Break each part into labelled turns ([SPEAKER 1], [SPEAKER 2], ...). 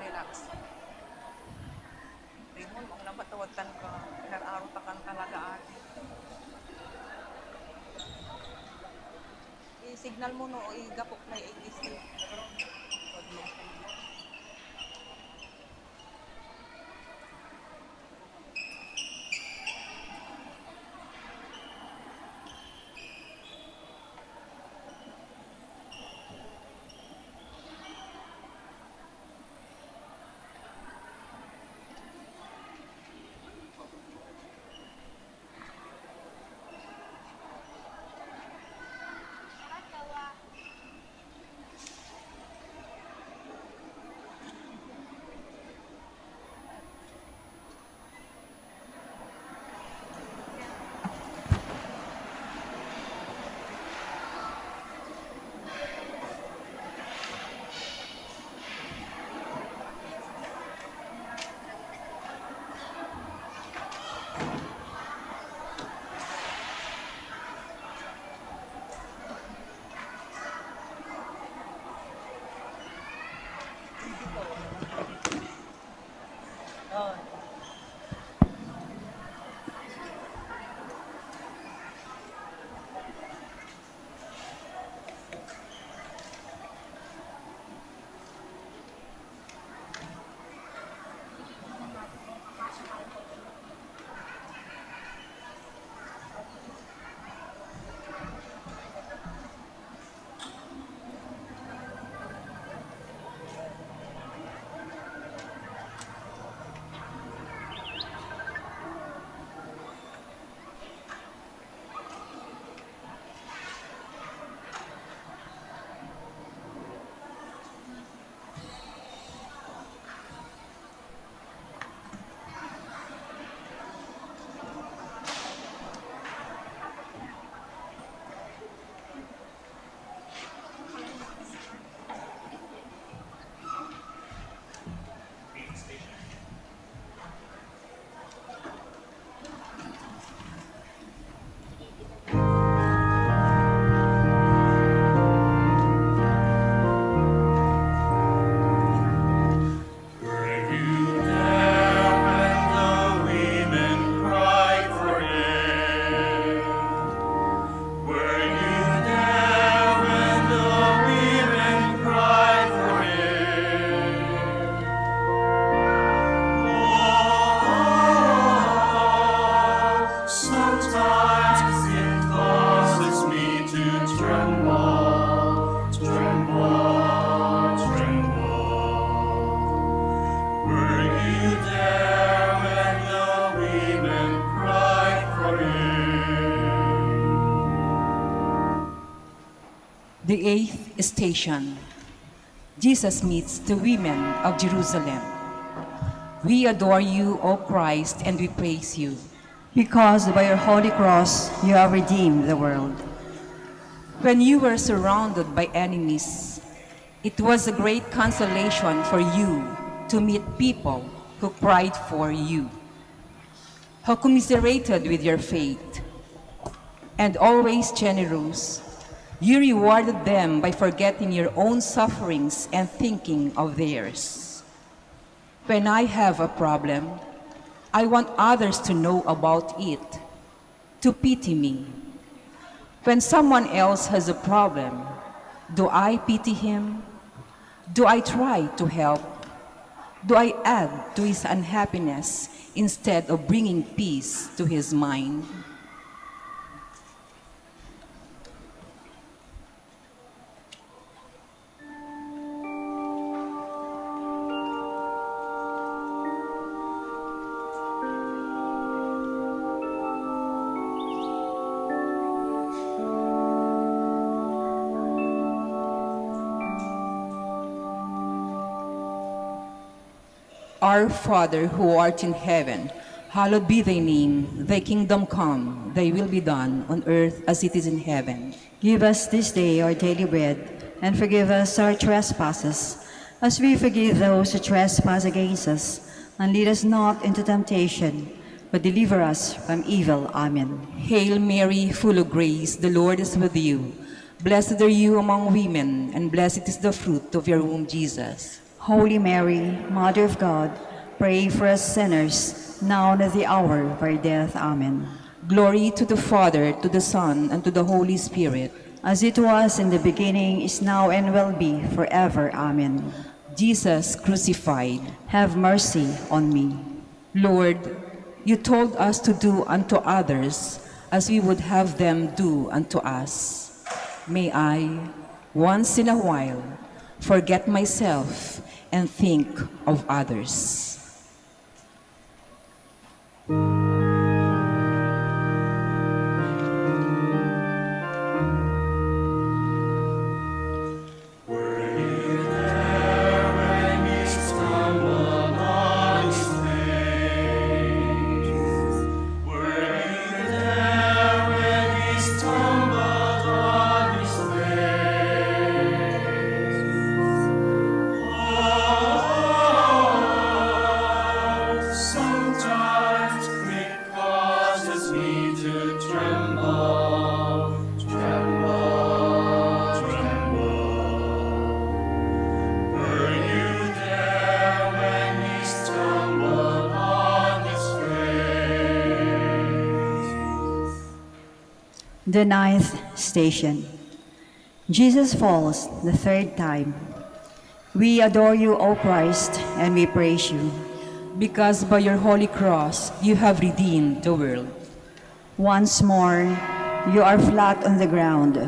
[SPEAKER 1] Relax. Rimon, mo na matawatan ka. Nararo ta kan talaga ate. I-signal mo no, i-gapok na i-AC.
[SPEAKER 2] The 8th station. Jesus meets the women of Jerusalem. We adore you, O Christ, and we praise you.
[SPEAKER 3] Because by your holy cross you have redeemed the world.
[SPEAKER 2] When you were surrounded by enemies, it was a great consolation for you to meet people who cried for you, who commiserated with your fate, and always generous. You rewarded them by forgetting your own sufferings and thinking of theirs. When I have a problem, I want others to know about it, to pity me. When someone else has a problem, do I pity him? Do I try to help? Do I add to his unhappiness instead of bringing peace to his mind? Our Father who art in heaven, hallowed be thy name. Thy kingdom come, thy will be done on earth as it is in heaven.
[SPEAKER 3] Give us this day our daily bread, and forgive us our trespasses, as we forgive those who trespass against us. And lead us not into temptation, but deliver us from evil. Amen.
[SPEAKER 2] Hail Mary, full of grace, the Lord is with you. Blessed are you among women, and blessed is the fruit of your womb, Jesus.
[SPEAKER 3] Holy Mary, Mother of God, pray for us sinners, now and at the hour of our death. Amen.
[SPEAKER 2] Glory to the Father, to the Son, and to the Holy Spirit.
[SPEAKER 3] As it was in the beginning, is now, and will be forever. Amen.
[SPEAKER 2] Jesus crucified.
[SPEAKER 3] Have mercy on me.
[SPEAKER 2] Lord, you told us to do unto others as we would have them do unto us. May I, once in a while, forget myself and think of others.
[SPEAKER 3] The ninth station. Jesus falls the third time. We adore you, O Christ, and we praise you.
[SPEAKER 2] Because by your holy cross you have redeemed the world.
[SPEAKER 3] Once more, you are flat on the ground.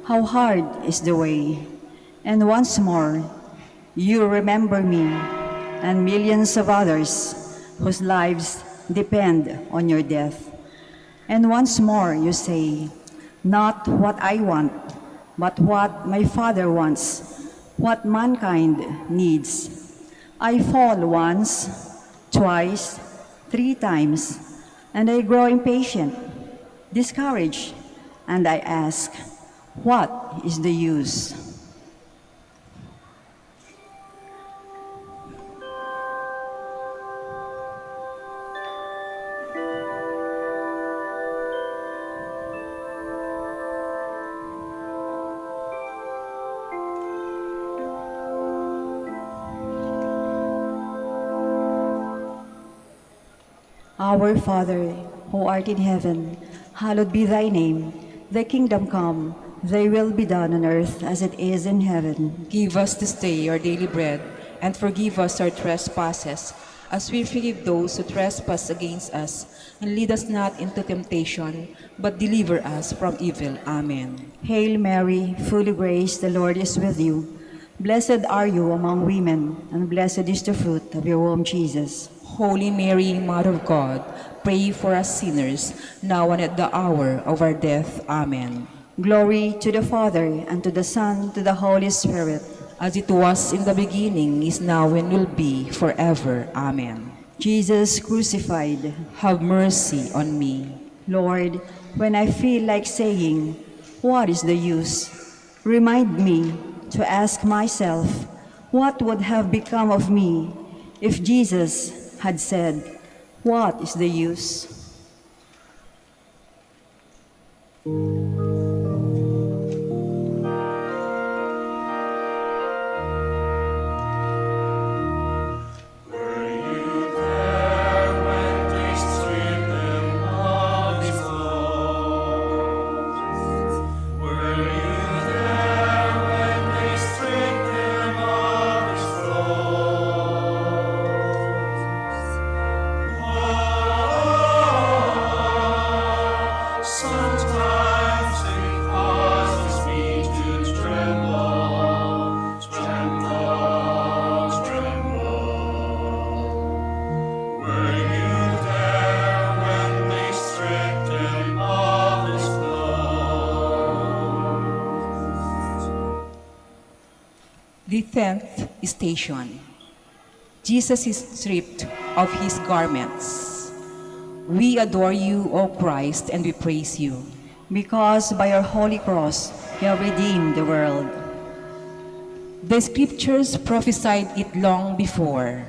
[SPEAKER 3] How hard is the way. And once more, you remember me and millions of others whose lives depend on your death. And once more you say, not what I want, but what my Father wants, what mankind needs. I fall once, twice, 3 times, and I grow impatient, discouraged, and I ask, what is the use? Our Father, who art in heaven, hallowed be thy name. Thy kingdom come, thy will be done on earth as it is in heaven.
[SPEAKER 2] Give us this day our daily bread, and forgive us our trespasses, as we forgive those who trespass against us. And lead us not into temptation, but deliver us from evil. Amen.
[SPEAKER 3] Hail Mary, full of grace, the Lord is with you. Blessed are you among women, and blessed is the fruit of your womb, Jesus.
[SPEAKER 2] Holy Mary, Mother of God, pray for us sinners, now and at the hour of our death. Amen.
[SPEAKER 3] Glory to the Father, and to the Son, to the Holy Spirit.
[SPEAKER 2] As it was in the beginning, is now, and will be forever. Amen.
[SPEAKER 3] Jesus crucified.
[SPEAKER 2] Have mercy on me.
[SPEAKER 3] Lord, when I feel like saying, what is the use? Remind me to ask myself, what would have become of me if Jesus had said, what is the use?
[SPEAKER 2] The 10th station. Jesus is stripped of his garments. We adore you, O Christ, and we praise you.
[SPEAKER 3] Because by your holy cross you have redeemed the world.
[SPEAKER 2] The scriptures prophesied it long before.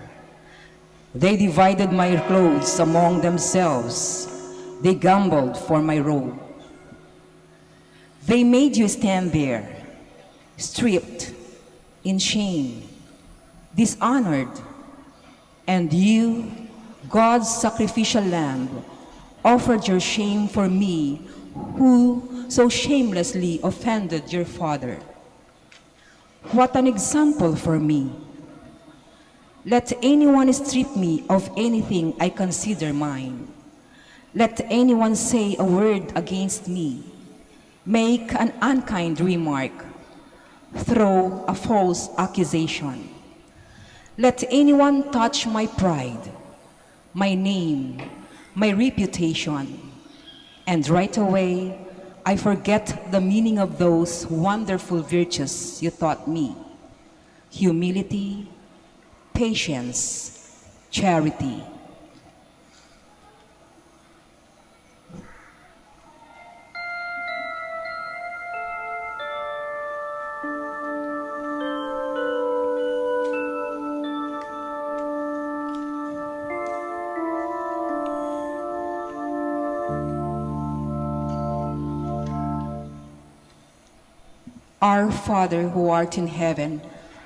[SPEAKER 2] They divided my clothes among themselves. They gambled for my robe. They made you stand there, stripped, in shame, dishonored, and you, God's sacrificial lamb, offered your shame for me, who so shamelessly offended your Father. What an example for me! Let anyone strip me of anything I consider mine. Let anyone say a word against me, make an unkind remark, throw a false accusation. Let anyone touch my pride, my name, my reputation, and right away I forget the meaning of those wonderful virtues you taught me: humility, patience, charity. Our Father who art in heaven,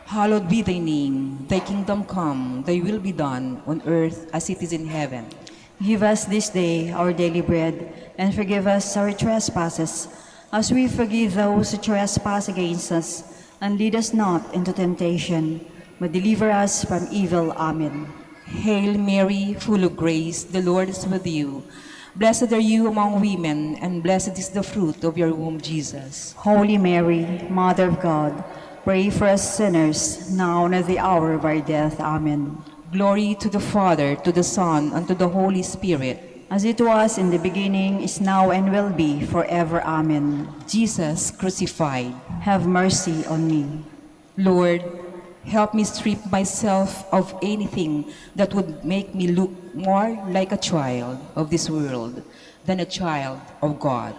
[SPEAKER 2] hallowed be thy name. Thy kingdom come, thy will be done on earth as it is in heaven.
[SPEAKER 3] Give us this day our daily bread, and forgive us our trespasses, as we forgive those who trespass against us. And lead us not into temptation, but deliver us from evil. Amen.
[SPEAKER 2] Hail Mary, full of grace, the Lord is with you. Blessed are you among women, and blessed is the fruit of your womb, Jesus.
[SPEAKER 3] Holy Mary, Mother of God, pray for us sinners, now and at the hour of our death. Amen.
[SPEAKER 2] Glory to the Father, to the Son, and to the Holy Spirit.
[SPEAKER 3] As it was in the beginning, is now, and will be, forever. Amen.
[SPEAKER 2] Jesus crucified.
[SPEAKER 3] Have mercy on me.
[SPEAKER 2] Lord, help me strip myself of anything that would make me look more like a child of this world than a child of God.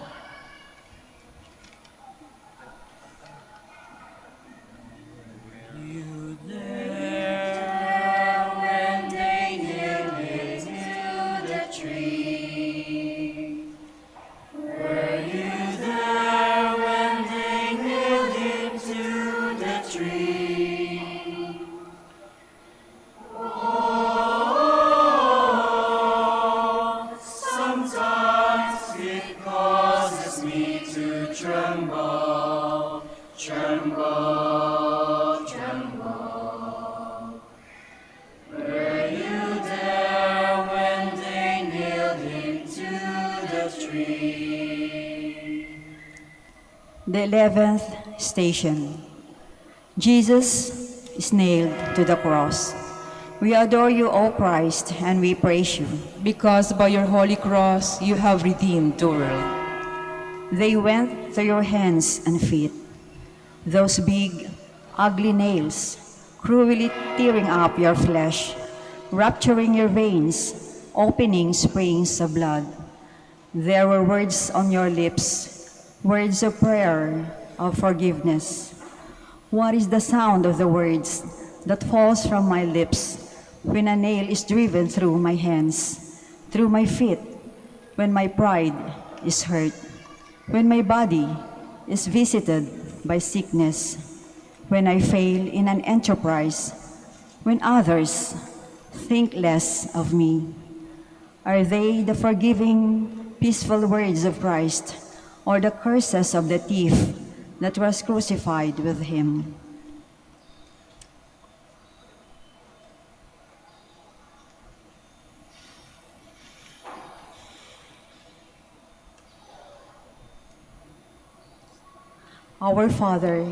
[SPEAKER 3] The 11th station. Jesus is nailed to the cross. We adore you, O Christ, and we praise you.
[SPEAKER 2] Because by your holy cross you have redeemed the world.
[SPEAKER 3] They went through your hands and feet, those big, ugly nails, cruelly tearing up your flesh, rupturing your veins, opening springs of blood. There were words on your lips, words of prayer, of forgiveness. What is the sound of the words that falls from my lips when a nail is driven through my hands, through my feet, when my pride is hurt, when my body is visited by sickness, when I fail in an enterprise, when others think less of me? Are they the forgiving, peaceful words of Christ, or the curses of the thief that was crucified with him? Our Father,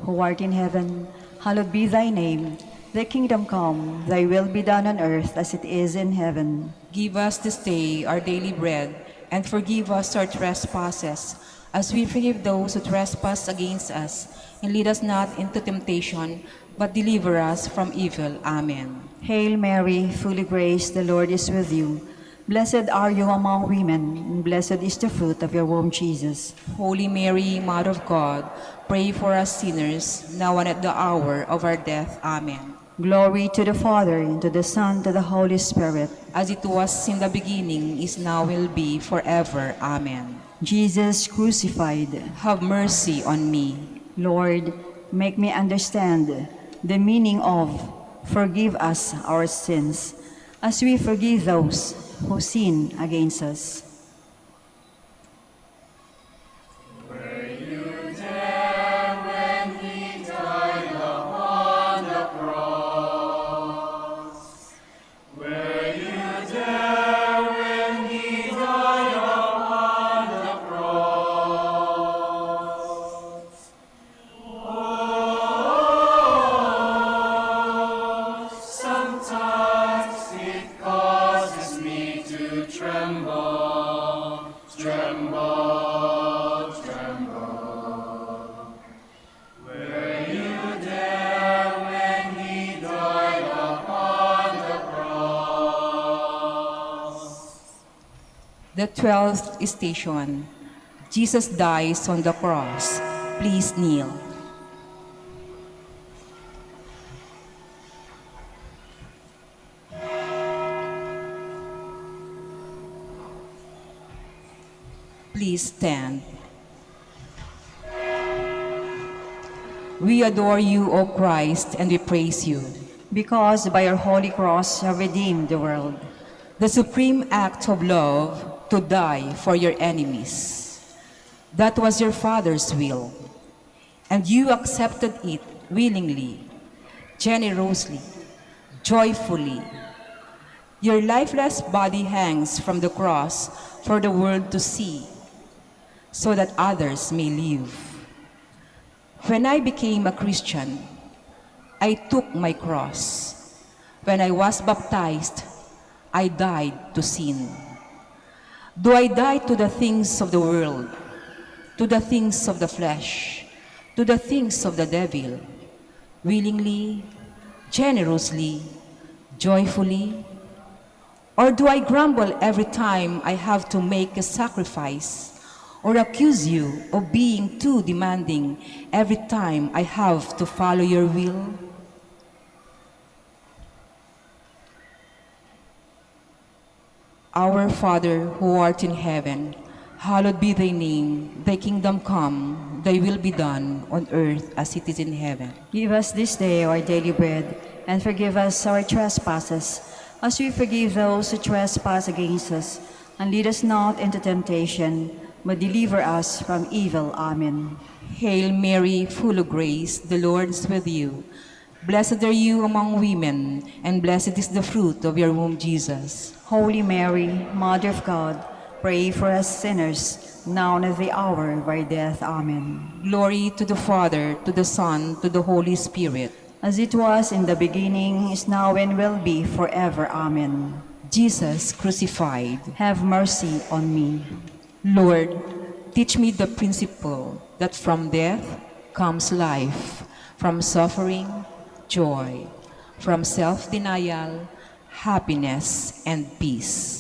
[SPEAKER 3] who art in heaven, hallowed be thy name. Thy kingdom come, thy will be done on earth as it is in heaven.
[SPEAKER 2] Give us this day our daily bread, and forgive us our trespasses, as we forgive those who trespass against us. And lead us not into temptation, but deliver us from evil. Amen.
[SPEAKER 3] Hail Mary, full of grace, the Lord is with you. Blessed are you among women, and blessed is the fruit of your womb, Jesus.
[SPEAKER 2] Holy Mary, Mother of God, pray for us sinners, now and at the hour of our death. Amen.
[SPEAKER 3] Glory to the Father, and to the Son, to the Holy Spirit.
[SPEAKER 2] As it was in the beginning, is now, will be, forever. Amen.
[SPEAKER 3] Jesus crucified.
[SPEAKER 2] Have mercy on me.
[SPEAKER 3] Lord, make me understand the meaning of forgive us our sins, as we forgive those who sin against us.
[SPEAKER 2] The 12th station. Jesus dies on the cross. Please kneel. Please stand. We adore you, O Christ, and we praise you.
[SPEAKER 3] Because by your holy cross you have redeemed the world.
[SPEAKER 2] The supreme act of love to die for your enemies. That was your Father's will, and you accepted it willingly, generously, joyfully. Your lifeless body hangs from the cross for the world to see, so that others may live. When I became a Christian, I took my cross. When I was baptized, I died to sin. Do I die to the things of the world, to the things of the flesh, to the things of the devil, willingly, generously, joyfully? Or do I grumble every time I have to make a sacrifice, or accuse you of being too demanding every time I have to follow your will? Our Father, who art in heaven, hallowed be thy name. Thy kingdom come, thy will be done on earth as it is in heaven.
[SPEAKER 3] Give us this day our daily bread, and forgive us our trespasses, as we forgive those who trespass against us. And lead us not into temptation, but deliver us from evil. Amen.
[SPEAKER 2] Hail Mary, full of grace, the Lord is with you. Blessed are you among women, and blessed is the fruit of your womb, Jesus.
[SPEAKER 3] Holy Mary, Mother of God, pray for us sinners, now and at the hour of our death. Amen.
[SPEAKER 2] Glory to the Father, to the Son, to the Holy Spirit.
[SPEAKER 3] As it was in the beginning, is now, and will be, forever. Amen.
[SPEAKER 2] Jesus crucified.
[SPEAKER 3] Have mercy on me.
[SPEAKER 2] Lord, teach me the principle that from death comes life, from suffering, joy, from self-denial, happiness, and peace.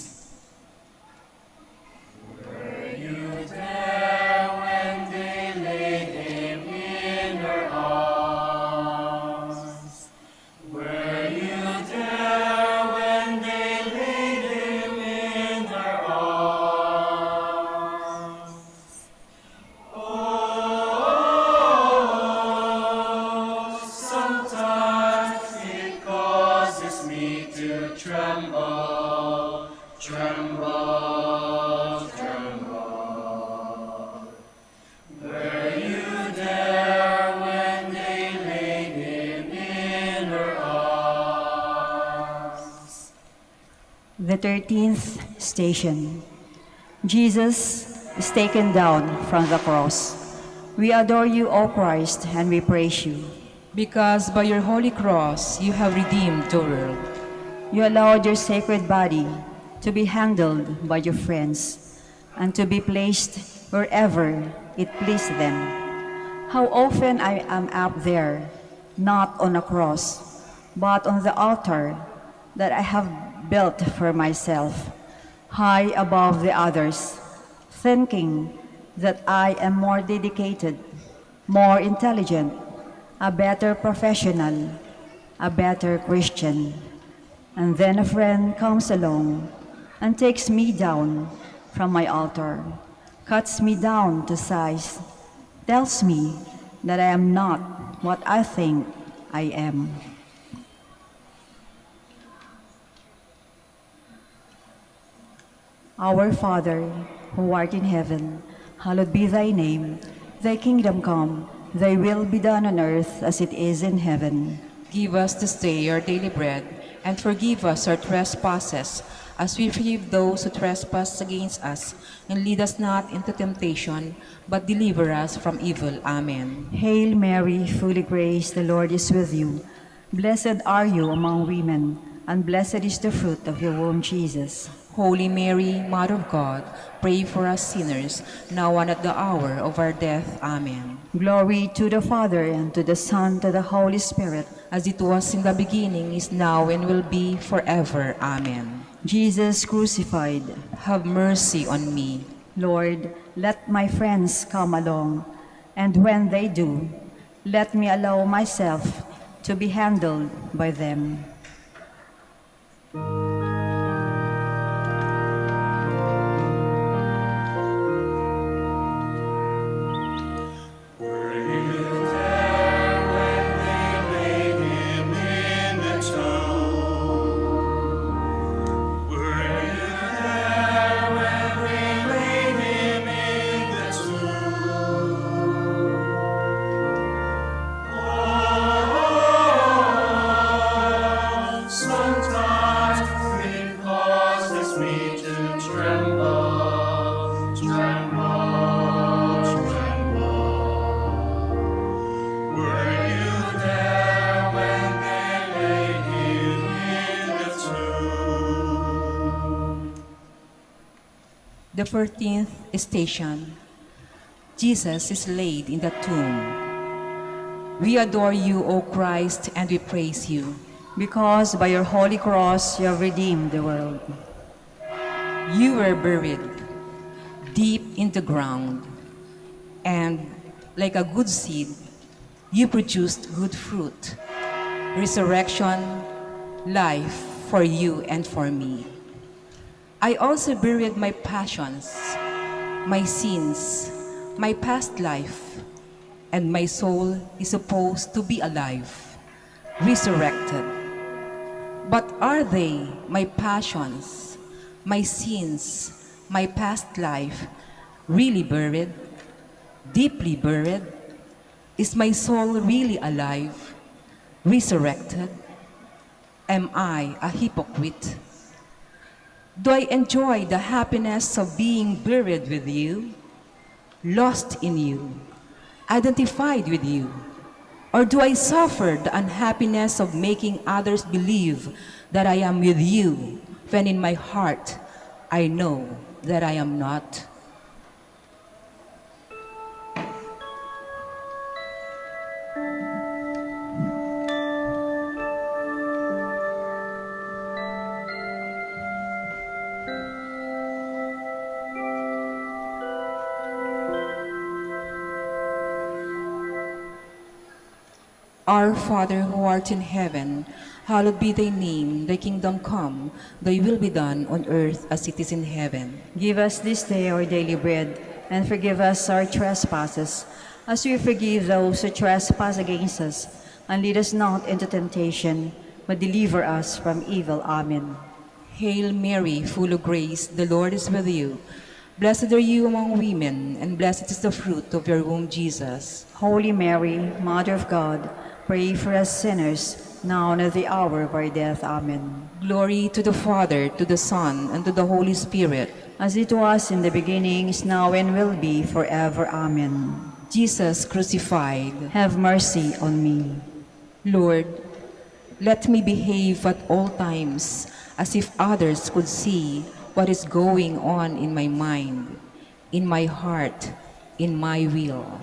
[SPEAKER 3] The 13th station. Jesus is taken down from the cross. We adore you, O Christ, and we praise you.
[SPEAKER 2] Because by your holy cross you have redeemed the world.
[SPEAKER 3] You allowed your sacred body to be handled by your friends and to be placed wherever it pleased them. How often I am up there, not on a cross, but on the altar that I have built for myself, high above the others, thinking that I am more dedicated, more intelligent, a better professional, a better Christian. And then a friend comes along and takes me down from my altar, cuts me down to size, tells me that I am not what I think I am. Our Father, who art in heaven, hallowed be thy name. Thy kingdom come, thy will be done on earth as it is in heaven.
[SPEAKER 2] Give us this day our daily bread, and forgive us our trespasses, as we forgive those who trespass against us. And lead us not into temptation, but deliver us from evil. Amen.
[SPEAKER 3] Hail Mary, full of grace, the Lord is with you. Blessed are you among women, and blessed is the fruit of your womb, Jesus.
[SPEAKER 2] Holy Mary, Mother of God, pray for us sinners, now and at the hour of our death. Amen.
[SPEAKER 3] Glory to the Father, and to the Son, to the Holy Spirit.
[SPEAKER 2] As it was in the beginning, is now, and will be forever. Amen.
[SPEAKER 3] Jesus crucified.
[SPEAKER 2] Have mercy on me.
[SPEAKER 3] Lord, let my friends come along, and when they do, let me allow myself to be handled by them.
[SPEAKER 2] The 14th station. Jesus is laid in the tomb. We adore you, O Christ, and we praise you.
[SPEAKER 3] Because by your holy cross you have redeemed the world.
[SPEAKER 2] You were buried deep in the ground, and like a good seed, you produced good fruit, resurrection, life for you and for me. I also buried my passions, my sins, my past life, and my soul is supposed to be alive, resurrected. But are they, my passions, my sins, my past life, really buried, deeply buried? Is my soul really alive, resurrected? Am I a hypocrite? Do I enjoy the happiness of being buried with you, lost in you, identified with you? Or do I suffer the unhappiness of making others believe that I am with you, when in my heart I know that I am not? Our Father who art in heaven, hallowed be thy name. Thy kingdom come, thy will be done on earth as it is in heaven.
[SPEAKER 3] Give us this day our daily bread, and forgive us our trespasses, as we forgive those who trespass against us. And lead us not into temptation, but deliver us from evil. Amen.
[SPEAKER 2] Hail Mary, full of grace, the Lord is with you. Blessed are you among women, and blessed is the fruit of your womb, Jesus.
[SPEAKER 3] Holy Mary, Mother of God, pray for us sinners, now and at the hour of our death. Amen.
[SPEAKER 2] Glory to the Father, to the Son, and to the Holy Spirit.
[SPEAKER 3] As it was in the beginning, is now, and will be forever. Amen.
[SPEAKER 2] Jesus crucified.
[SPEAKER 3] Have mercy on me.
[SPEAKER 2] Lord, let me behave at all times as if others could see what is going on in my mind, in my heart, in my will.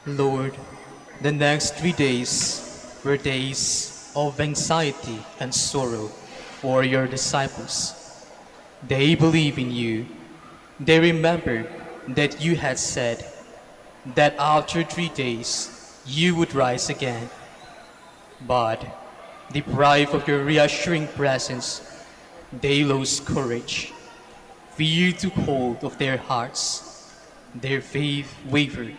[SPEAKER 4] Lord, the next 3 days were days of anxiety and sorrow for your disciples. They believe in you. They remember that you had said that after 3 days you would rise again. But, deprived of your reassuring presence, they lost courage. Fear took hold of their hearts. Their faith wavered.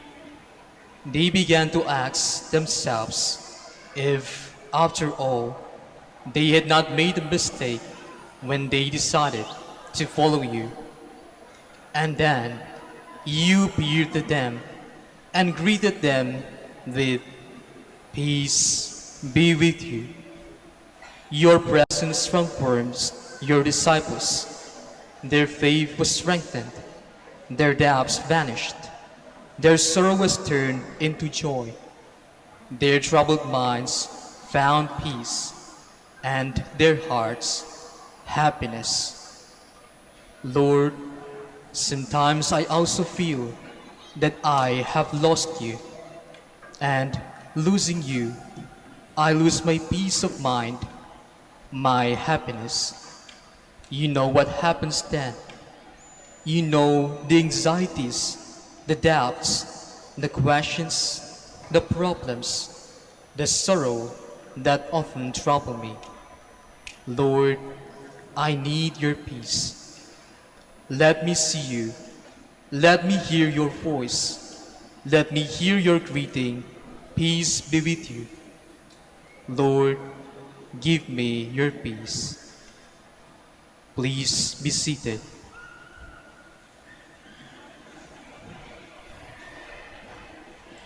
[SPEAKER 4] They began to ask themselves if, after all, they had not made a mistake when they decided to follow you. And then you appeared to them and greeted them with, "Peace be with you." Your presence confirms your disciples. Their faith was strengthened. Their doubts vanished. Their sorrow was turned into joy. Their troubled minds found peace, and their hearts happiness. Lord, sometimes I also feel that I have lost you, and losing you, I lose my peace of mind, my happiness. You know what happens then. You know the anxieties, the doubts, the questions, the problems, the sorrow that often trouble me. Lord, I need your peace. Let me see you. Let me hear your voice. Let me hear your greeting. Peace be with you. Lord, give me your peace. Please be seated.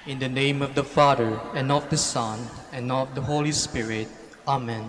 [SPEAKER 4] In the name of the Father, and of the Son, and of the Holy Spirit. Amen.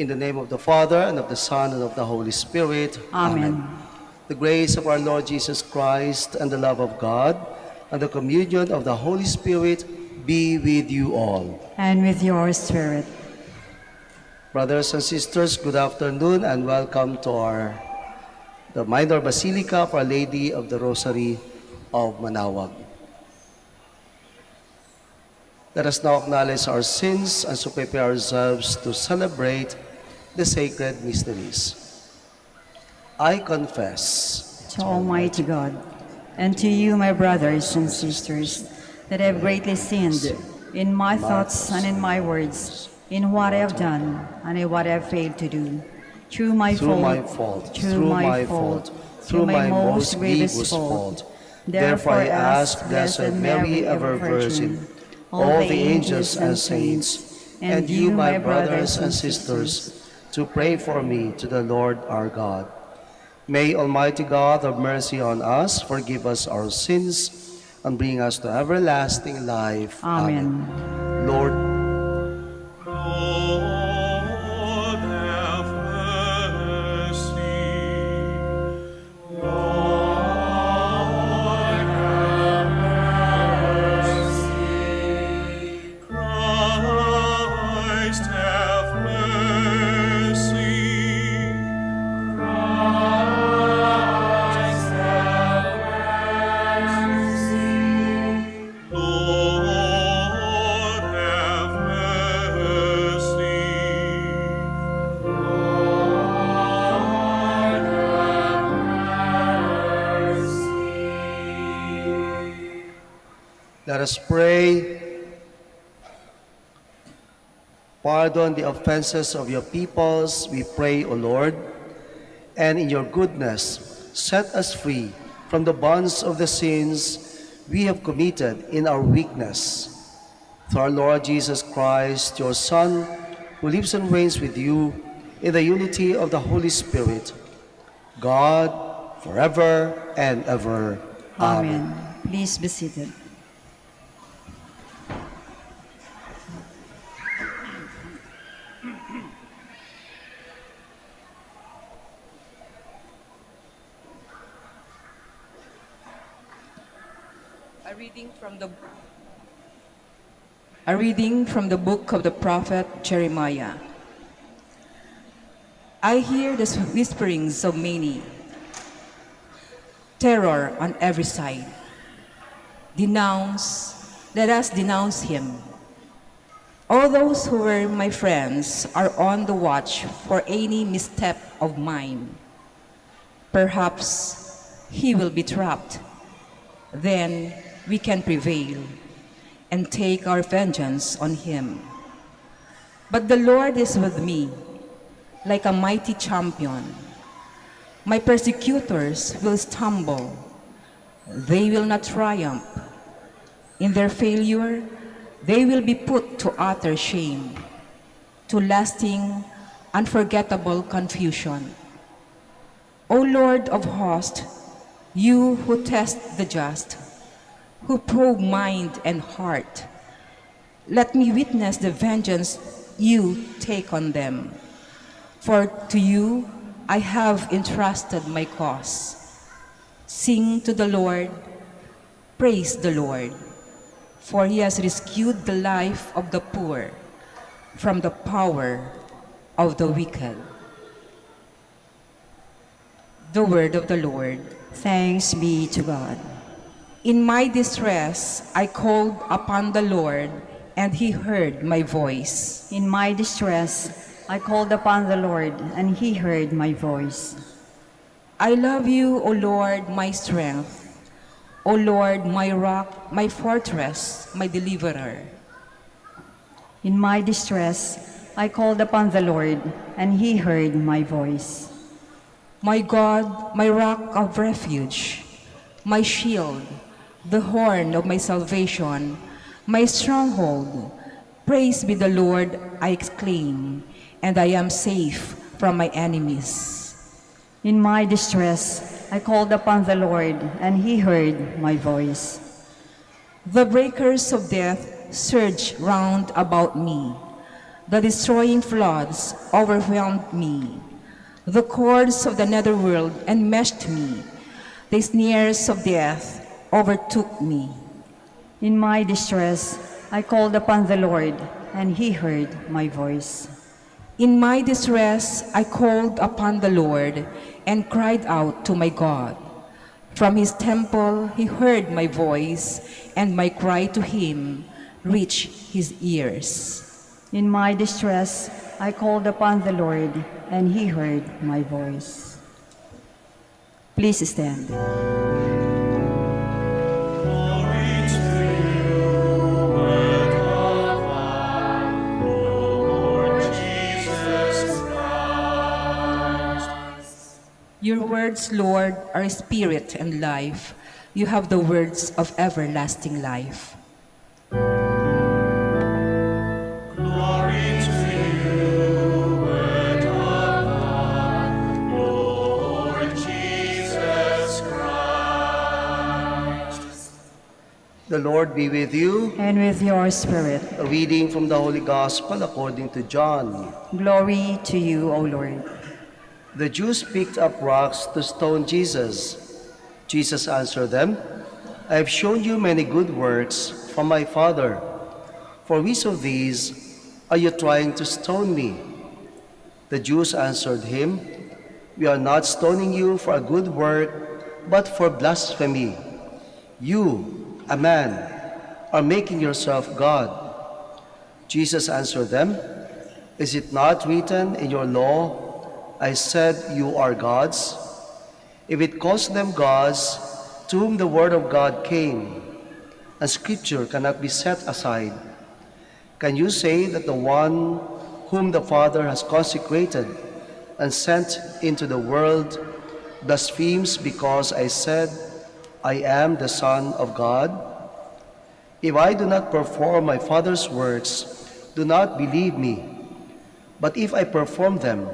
[SPEAKER 5] In the name of the Father, and of the Son, and of the Holy Spirit.
[SPEAKER 3] Amen.
[SPEAKER 5] The grace of our Lord Jesus Christ, and the love of God, and the communion of the Holy Spirit be with you all.
[SPEAKER 3] And with your spirit.
[SPEAKER 5] Brothers and sisters, good afternoon and welcome to the Minor Basilica of Our Lady of the Rosary of Manaoag. Let us now acknowledge our sins and so prepare ourselves to celebrate the sacred mysteries. I confess
[SPEAKER 3] To Almighty God, and to you, my brothers and sisters, that I have greatly sinned in my thoughts and in my words, in what I have done and in what I have failed to do. Through my fault, through my most grievous fault. Therefore I ask Blessed Mary, ever Virgin, all the angels and saints, and you, my brothers and sisters,
[SPEAKER 5] to pray for me to the Lord our God. May Almighty God have mercy on us, forgive us our sins, and bring us to everlasting life.
[SPEAKER 3] Amen.
[SPEAKER 5] Lord,
[SPEAKER 6] Lord, have mercy. Lord, have mercy. Christ, have mercy. Christ, have mercy. Lord, have mercy. Lord, have mercy.
[SPEAKER 5] let us pray. Pardon the offenses of your peoples, we pray, O Lord, and in your goodness, set us free from the bonds of the sins we have committed in our weakness. Through our Lord Jesus Christ, your Son, who lives and reigns with you in the unity of the Holy Spirit, God, forever and ever.
[SPEAKER 3] Amen. Please be seated.
[SPEAKER 2] A reading from the book of the prophet Jeremiah. I hear the whisperings of many, terror on every side. Let us denounce him. All those who were my friends are on the watch for any misstep of mine. Perhaps he will be trapped. Then we can prevail and take our vengeance on him. But the Lord is with me, like a mighty champion. My persecutors will stumble. They will not triumph. In their failure, they will be put to utter shame, to lasting, unforgettable confusion. O Lord of hosts, you who test the just, who probe mind and heart, let me witness the vengeance you take on them. For to you I have entrusted my cause. Sing to the Lord, praise the Lord, for he has rescued the life of the poor from the power of the wicked. The word of the Lord.
[SPEAKER 3] Thanks be to God.
[SPEAKER 2] In my distress, I called upon the Lord, and he heard my voice.
[SPEAKER 3] In my distress, I called upon the Lord, and he heard my voice.
[SPEAKER 2] I love you, O Lord, my strength. O Lord, my rock, my fortress, my deliverer.
[SPEAKER 3] In my distress, I called upon the Lord, and he heard my voice.
[SPEAKER 2] My God, my rock of refuge, my shield, the horn of my salvation, my stronghold. Praise be the Lord, I exclaim, and I am safe from my enemies.
[SPEAKER 3] In my distress, I called upon the Lord, and he heard my voice.
[SPEAKER 2] The breakers of death surge round about me. The destroying floods overwhelmed me. The cords of the netherworld enmeshed me. The snares of death overtook me.
[SPEAKER 3] In my distress, I called upon the Lord, and he heard my voice.
[SPEAKER 2] In my distress, I called upon the Lord and cried out to my God. From his temple, he heard my voice, and my cry to him reached his ears.
[SPEAKER 3] In my distress, I called upon the Lord, and he heard my voice. Please stand.
[SPEAKER 6] Glory to you, Word of God, Lord Jesus Christ.
[SPEAKER 2] Your words, Lord, are spirit and life. You have the words of everlasting life.
[SPEAKER 6] Glory to you, Word of God, Lord Jesus Christ.
[SPEAKER 5] The Lord be with you.
[SPEAKER 3] And with your spirit,
[SPEAKER 5] A reading from the Holy Gospel according to John.
[SPEAKER 3] glory to you, O Lord.
[SPEAKER 5] The Jews picked up rocks to stone Jesus. Jesus answered them, I have shown you many good works from my Father. For which of these are you trying to stone me? The Jews answered him, We are not stoning you for a good work, but for blasphemy. You, a man, are making yourself God. Jesus answered them, Is it not written in your law, I said you are gods? If it calls them gods, to whom the word of God came, and scripture cannot be set aside, can you say that the one whom the Father has consecrated and sent into the world blasphemes because I said, I am the Son of God? If I do not perform my Father's works, do not believe me. But if I perform them,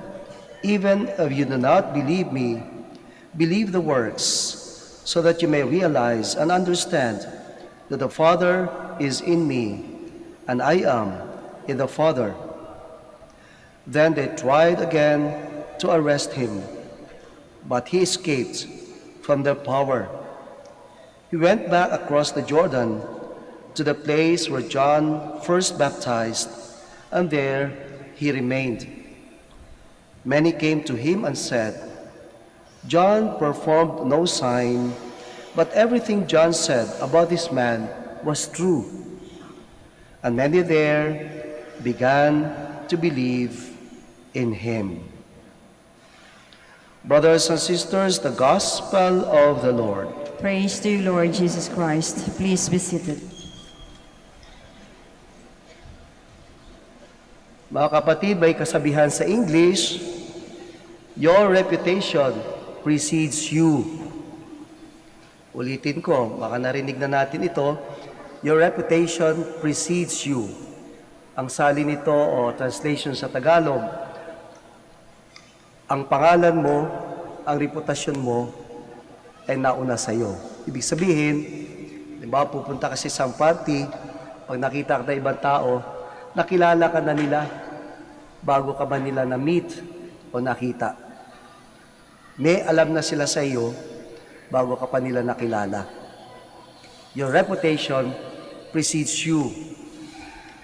[SPEAKER 5] even if you do not believe me, believe the works, so that you may realize and understand that the Father is in me, and I am in the Father. Then they tried again to arrest him, but he escaped from their power. He went back across the Jordan to the place where John first baptized, and there he remained. Many came to him and said, John performed no sign, but everything John said about this man was true. And many there began to believe in him. Brothers and sisters, the Gospel of the Lord.
[SPEAKER 3] Praise to you, Lord Jesus Christ. Please be seated.
[SPEAKER 5] Mga kapatid, may kasabihan sa English, your reputation precedes you. Ulitin ko, baka narinig na natin ito. Your reputation precedes you. Ang salin nito o translation sa Tagalog, ang pangalan mo, ang reputasyon mo ay nauna sa iyo. Ibig sabihin, di ba, pupunta ka sa isang party, pag nakita ka ng ibang tao, nakilala ka na nila bago ka ba nila na-meet o nakita. May alam na sila sa iyo bago ka pa nila nakilala. Your reputation precedes you.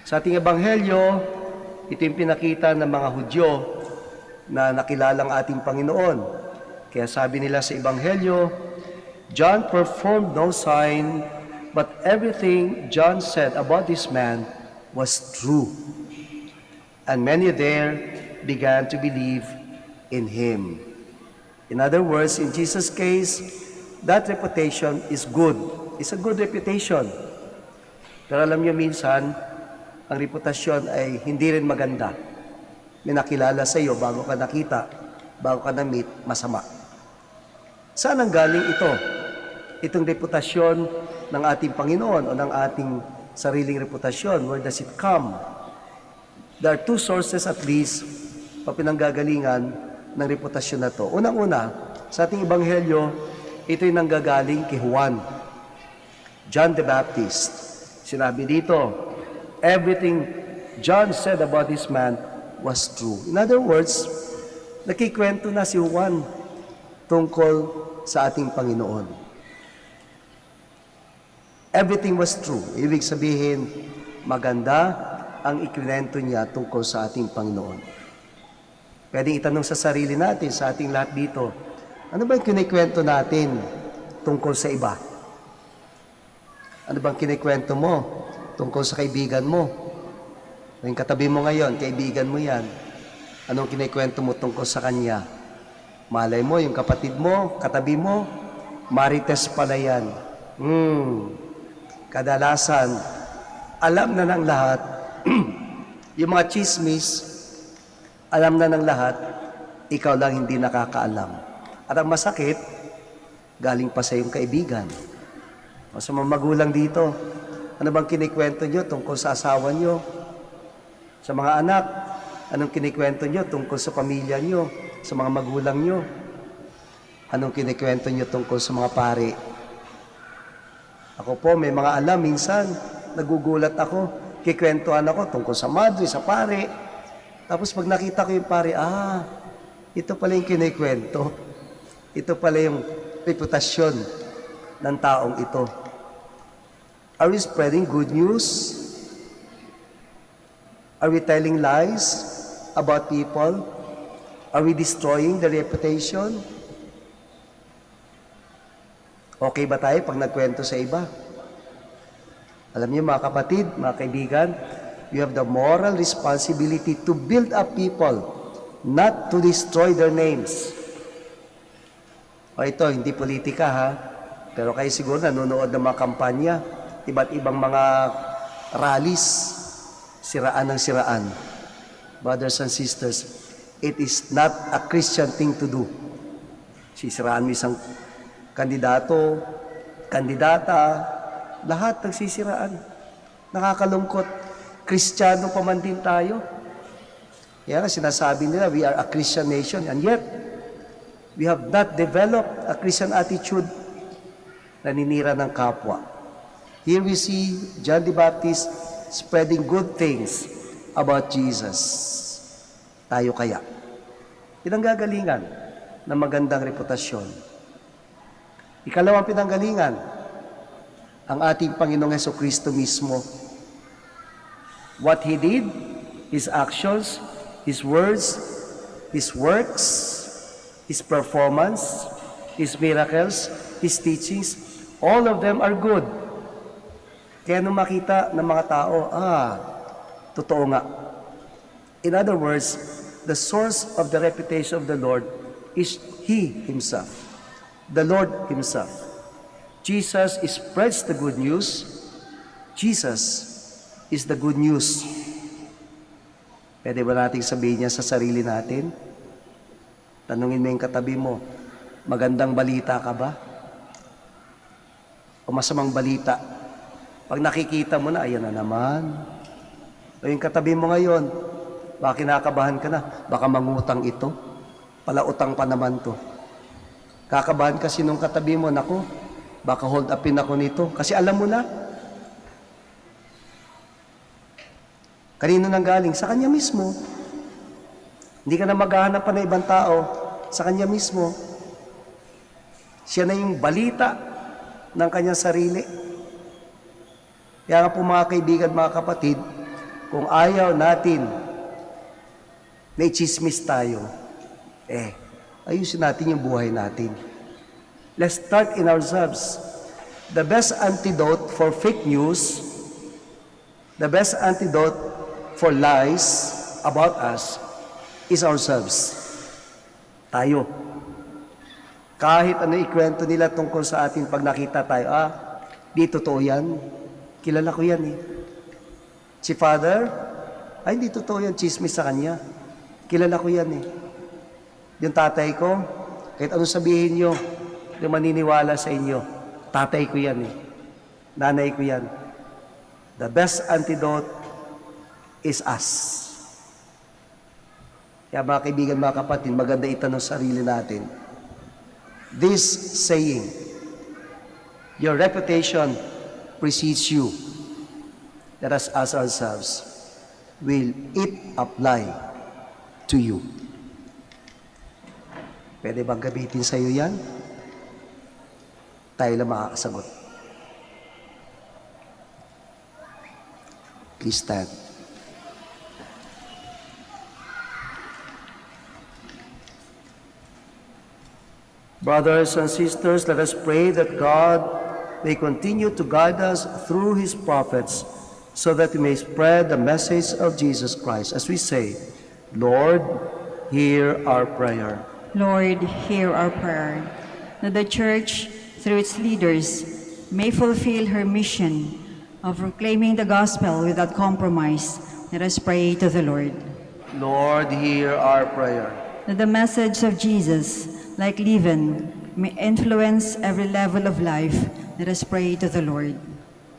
[SPEAKER 5] Sa ating ebanghelyo, ito yung pinakita ng mga Hudyo na nakilala ang ating Panginoon. Kaya sabi nila sa ebanghelyo, John performed no sign, but everything John said about this man was true. And many there began to believe in him. In other words, in Jesus' case, that reputation is good. It's a good reputation. Pero alam niyo minsan, ang reputasyon ay hindi rin maganda. May nakilala sa iyo bago ka nakita, bago ka na-meet, masama. Saan ang galing ito? Itong reputasyon ng ating Panginoon o ng ating sariling reputasyon. Where does it come? There are two sources at least o pinanggagalingan ng reputasyon na to. Unang-una, sa ating ebanghelyo, ito'y nanggagaling kay Juan, John the Baptist. Sinabi dito, everything John said about this man was true. In other words, nakikwento na si Juan tungkol sa ating Panginoon. Everything was true. Ibig sabihin, maganda ang ikwento niya tungkol sa ating Panginoon. Pwedeng itanong sa sarili natin, sa ating lahat dito, ano ba yung kinikwento natin tungkol sa iba? Ano bang kinikwento mo tungkol sa kaibigan mo? Yung katabi mo ngayon, kaibigan mo yan. Anong kinikwento mo tungkol sa kanya? Malay mo, yung kapatid mo, katabi mo, marites pala yan. Kadalasan, alam na ng lahat, yung mga chismis, alam na ng lahat, ikaw lang hindi nakakaalam. At ang masakit, galing pa sa iyong kaibigan. O sa mga magulang dito, ano bang kinikwento nyo tungkol sa asawa nyo? Sa mga anak, anong kinikwento nyo tungkol sa pamilya nyo? Sa mga magulang nyo? Anong kinikwento nyo tungkol sa mga pare? Ako po, may mga alam, minsan, nagugulat ako, kikwentuhan ako tungkol sa madre, sa pare. Tapos pag nakita ko yung pare, ito pala yung kinikwento. Ito pala yung reputasyon ng taong ito. Are we spreading good news? Are we telling lies about people? Are we destroying the reputation? Okay ba tayo pag nagkwento sa iba? Alam niyo mga kapatid, mga kaibigan, you have the moral responsibility to build up people, not to destroy their names. O ito, hindi politika ha, pero kayo siguro nanonood ng mga kampanya, iba't ibang mga rallies, siraan ng siraan. Brothers and sisters, it is not a Christian thing to do. Sisiraan mo isang kandidato, kandidata, lahat nagsisiraan. Nakakalungkot. Kristiyano pa man din tayo. Kaya sinasabi nila, we are a Christian nation, and yet, we have not developed a Christian attitude. Naninira ng kapwa. Here we see John the Baptist spreading good things about Jesus. Tayo kaya. Pinanggagalingan ng magandang reputasyon. Ikalawang pinanggalingan, ang ating Panginoong Hesukristo mismo. What He did, His actions, His words, His works, His performance, His miracles, His teachings, all of them are good. Kaya nung makita ng mga tao, totoo nga. In other words, the source of the reputation of the Lord is He Himself. The Lord Himself. Jesus spreads the good news. Jesus is the good news. Pwede ba nating sabihin niya sa sarili natin? Tanungin mo yung katabi mo, magandang balita ka ba? O masamang balita? Pag nakikita mo na, ayan na naman. O yung katabi mo ngayon, baka kinakabahan ka na, baka mangutang ito, palautang pa naman to. Kakabahan kasi nung katabi mo, naku, baka hold upin ako nito. Kasi alam mo na. Kanino nang galing? Sa kanya mismo. Hindi ka na maghahanap pa ng ibang tao. Sa kanya mismo. Siya na yung balita ng kanyang sarili. Kaya nga po mga kaibigan, mga kapatid, kung ayaw natin na i-chismis tayo, ayusin natin yung buhay natin. Let's start in ourselves. The best antidote for fake news, the best antidote for lies about us is ourselves. Tayo. Kahit ano ikwento nila tungkol sa atin pag nakita tayo, di totoo yan. Kilala ko yan eh. Si Father, hindi totoo yan, chismis sa kanya. Kilala ko yan eh. Yung tatay ko, kahit anong sabihin nyo, yung maniniwala sa inyo, tatay ko yan eh. Nanay ko yan. The best antidote is us. Kaya mga kaibigan, mga kapatid, maganda itanong sarili natin. This saying, your reputation precedes you. Let us ask ourselves, will it apply to you? Pwede bang gamitin sa iyo yan? Tayo lang makakasagot. Please stand. Brothers and sisters, let us pray that God may continue to guide us through His prophets so that we may spread the message of Jesus Christ. As we say, Lord, hear our prayer.
[SPEAKER 3] Lord, hear our prayer, that the Church, through its leaders, may fulfill her mission of proclaiming the gospel without compromise. Let us pray to the Lord.
[SPEAKER 5] Lord, hear our prayer.
[SPEAKER 3] That the message of Jesus, like leaven, may influence every level of life. Let us pray to the Lord.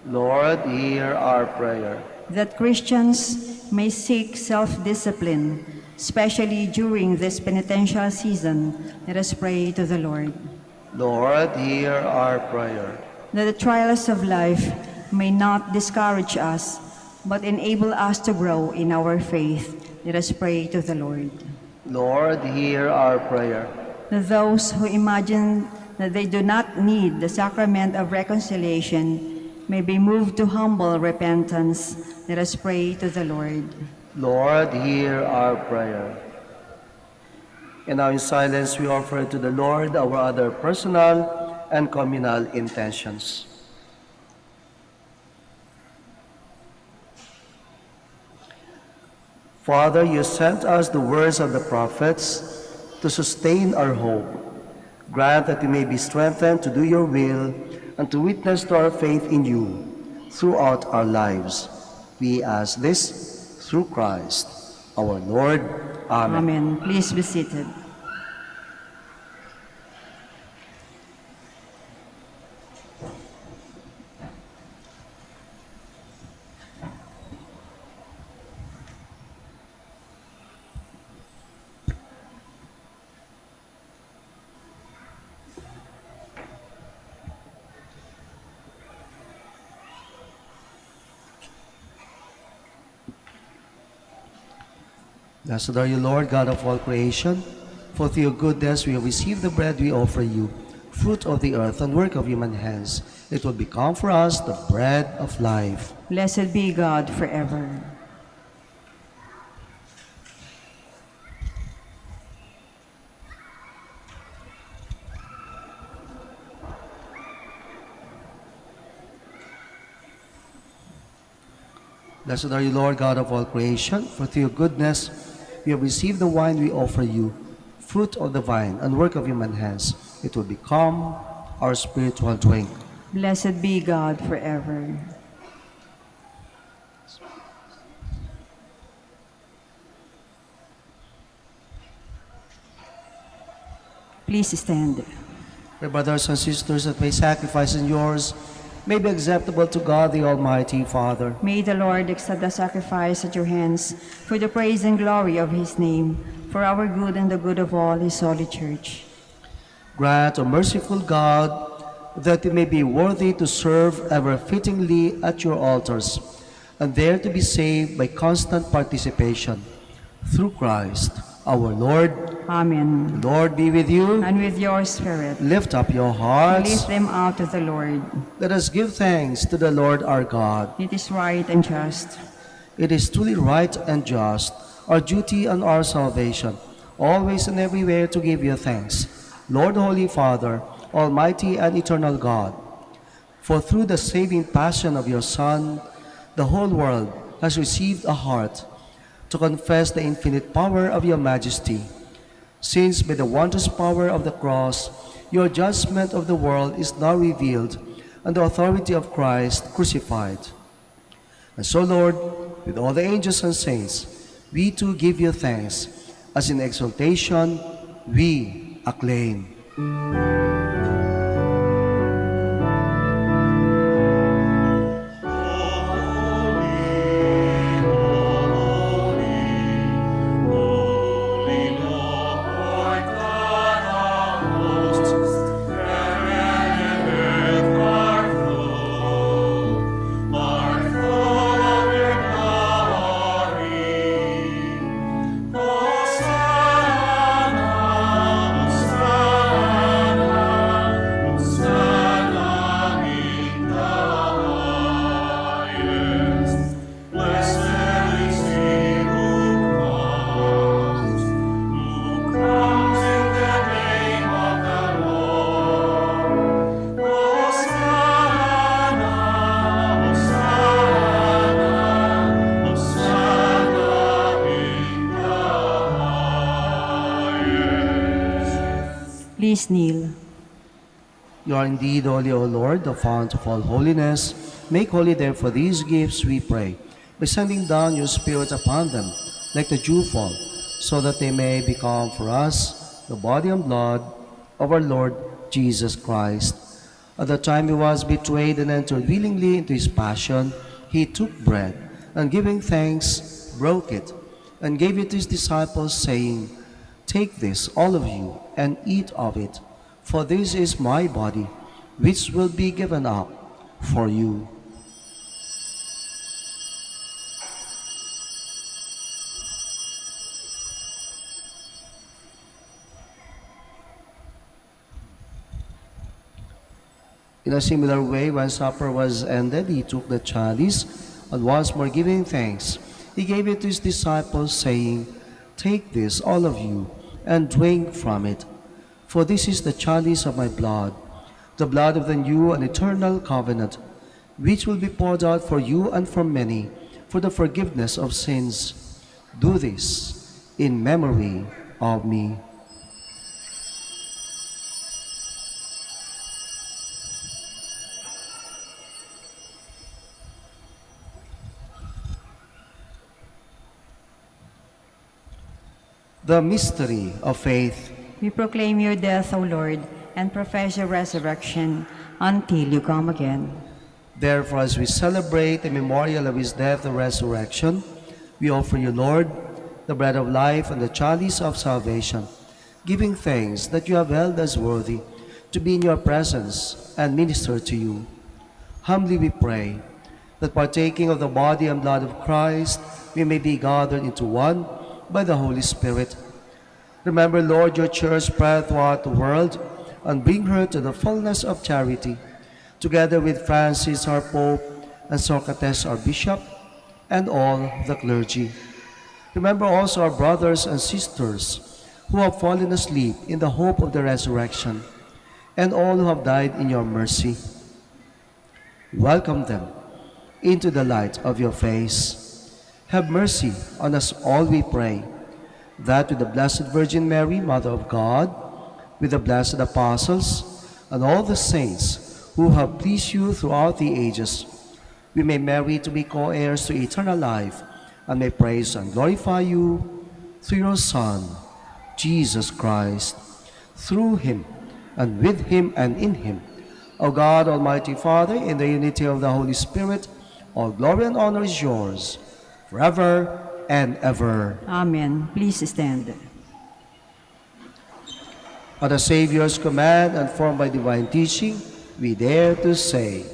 [SPEAKER 5] Lord, hear our prayer.
[SPEAKER 3] That Christians may seek self-discipline, especially during this penitential season. Let us pray to the Lord.
[SPEAKER 5] Lord, hear our prayer.
[SPEAKER 3] That the trials of life may not discourage us, but enable us to grow in our faith. Let us pray to the Lord.
[SPEAKER 5] Lord, hear our prayer.
[SPEAKER 3] That those who imagine that they do not need the sacrament of reconciliation may be moved to humble repentance. Let us pray to the Lord.
[SPEAKER 5] Lord, hear our prayer. And now in silence we offer to the Lord our other personal and communal intentions. Father, you sent us the words of the prophets to sustain our hope. Grant that we may be strengthened to do your will and to witness to our faith in you throughout our lives. We ask this through Christ, our Lord. Amen.
[SPEAKER 3] Amen. Please be seated.
[SPEAKER 5] Blessed are you, Lord, God of all creation. For through your goodness we have received the bread we offer you, fruit of the earth and work of human hands. It will become for us the bread of life.
[SPEAKER 3] Blessed be God forever.
[SPEAKER 5] Blessed are you, Lord, God of all creation. For through your goodness we have received the wine we offer you, fruit of the vine and work of human hands. It will become our spiritual drink.
[SPEAKER 3] Blessed be God forever. Please stand.
[SPEAKER 5] My brothers and sisters, that my sacrifice and yours may be acceptable to God the Almighty Father.
[SPEAKER 3] May the Lord accept the sacrifice at your hands for the praise and glory of his name, for our good and the good of all his holy church.
[SPEAKER 5] Grant, O merciful God, that we may be worthy to serve ever fittingly at your altars, and there to be saved by constant participation. Through Christ, our Lord.
[SPEAKER 3] Amen.
[SPEAKER 5] The Lord be with you.
[SPEAKER 3] And with your spirit,
[SPEAKER 5] Lift up your hearts.
[SPEAKER 3] lift them out to the Lord.
[SPEAKER 5] Let us give thanks to the Lord our God.
[SPEAKER 3] It is right and just.
[SPEAKER 5] It is truly right and just, our duty and our salvation, always and everywhere to give you thanks, Lord, Holy Father, Almighty and eternal God. For through the saving passion of your Son, the whole world has received a heart to confess the infinite power of your majesty. Since by the wondrous power of the cross, your judgment of the world is now revealed, and the authority of Christ crucified. And so, Lord, with all the angels and saints, we too give you thanks, as in exaltation we acclaim.
[SPEAKER 3] Please kneel.
[SPEAKER 5] You are indeed holy, O Lord, the fount of all holiness. Make holy therefore these gifts, we pray, by sending down your Spirit upon them, like the dewfall, so that they may become for us the body and blood of our Lord Jesus Christ. At the time he was betrayed and entered willingly into his passion, he took bread, and giving thanks, broke it, and gave it to his disciples, saying, "Take this, all of you, and eat of it, for this is my body, which will be given up for you." In a similar way, when supper was ended, he took the chalice, and once more giving thanks, he gave it to his disciples, saying, "Take this, all of you, and drink from it. For this is the chalice of my blood, the blood of the new and eternal covenant, which will be poured out for you and for many for the forgiveness of sins. Do this in memory of me." The mystery of faith.
[SPEAKER 3] We proclaim your death, O Lord, and profess your resurrection until you come again.
[SPEAKER 5] Therefore, as we celebrate the memorial of his death and resurrection, we offer you, Lord, the bread of life and the chalice of salvation, giving thanks that you have held us worthy to be in your presence and minister to you. Humbly we pray that partaking of the body and blood of Christ, we may be gathered into one by the Holy Spirit. Remember, Lord, your church spread throughout the world, and bring her to the fullness of charity, together with Francis our Pope, and Socrates our Bishop, and all the clergy. Remember also our brothers and sisters who have fallen asleep in the hope of the resurrection, and all who have died in your mercy. Welcome them into the light of your face. Have mercy on us all, we pray, that with the Blessed Virgin Mary, Mother of God, with the blessed apostles, and all the saints who have pleased you throughout the ages, we may merit to be co-heirs to eternal life, and may praise and glorify you through your Son, Jesus Christ. Through him, and with him, and in him, O God, Almighty Father, in the unity of the Holy Spirit, all glory and honor is yours, forever and ever.
[SPEAKER 3] Amen. Please stand.
[SPEAKER 5] At the Savior's command and formed by divine teaching, we dare to say,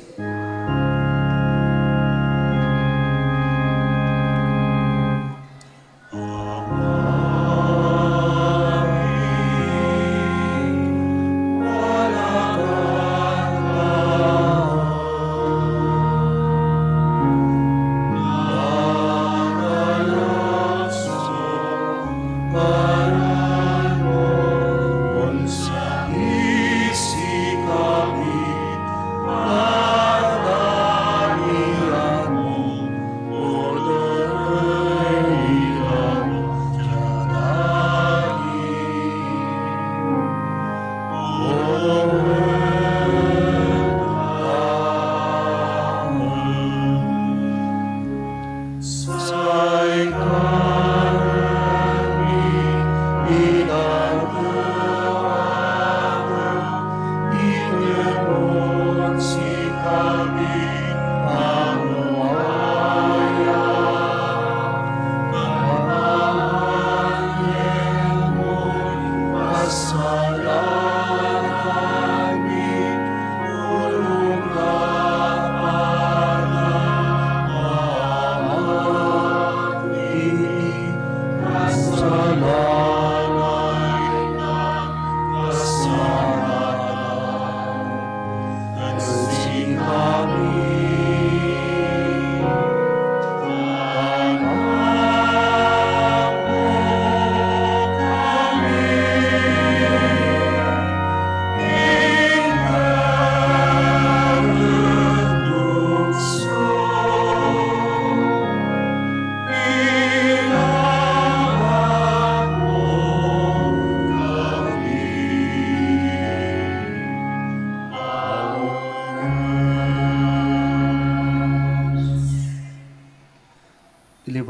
[SPEAKER 6] Isi kami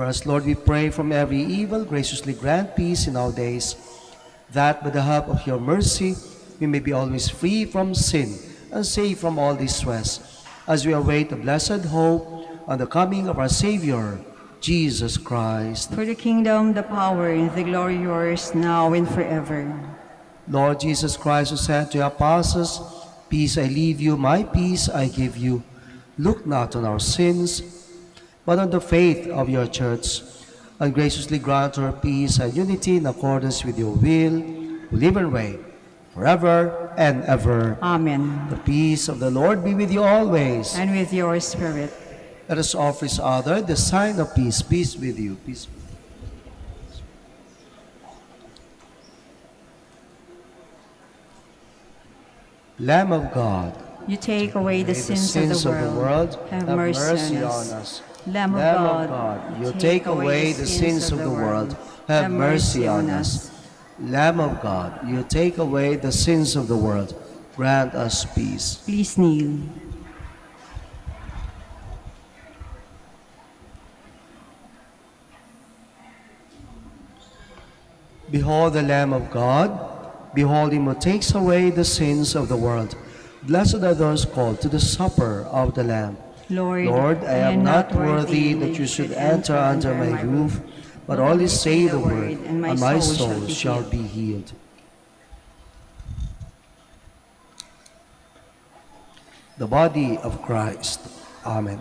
[SPEAKER 5] us, Lord, we pray from every evil, graciously grant peace in our days, that by the help of your mercy we may be always free from sin and safe from all distress, as we await the blessed hope and the coming of our Savior, Jesus Christ.
[SPEAKER 3] For the kingdom, the power, and the glory yours, now and forever.
[SPEAKER 5] Lord Jesus Christ, who said to your apostles, "Peace I leave you, my peace I give you," look not on our sins, but on the faith of your church, and graciously grant her peace and unity in accordance with your will, who live and reign forever and ever.
[SPEAKER 3] Amen.
[SPEAKER 5] The peace of the Lord be with you always.
[SPEAKER 3] And with your spirit.
[SPEAKER 5] Let us offer each other the sign of peace. Peace with you. Peace. Lamb of God,
[SPEAKER 3] You take away the sins of the world. Have mercy on us. Lamb of God,
[SPEAKER 5] you take away the sins of the world. Have mercy on us. Lamb of God, you take away the sins of the world. Grant us peace.
[SPEAKER 3] Please kneel.
[SPEAKER 5] Behold the Lamb of God. Behold him who takes away the sins of the world. Blessed are those called to the supper of the Lamb. Lord, I am not worthy that you should enter under my roof, but only say the word, and my soul shall be healed. The body of Christ. Amen.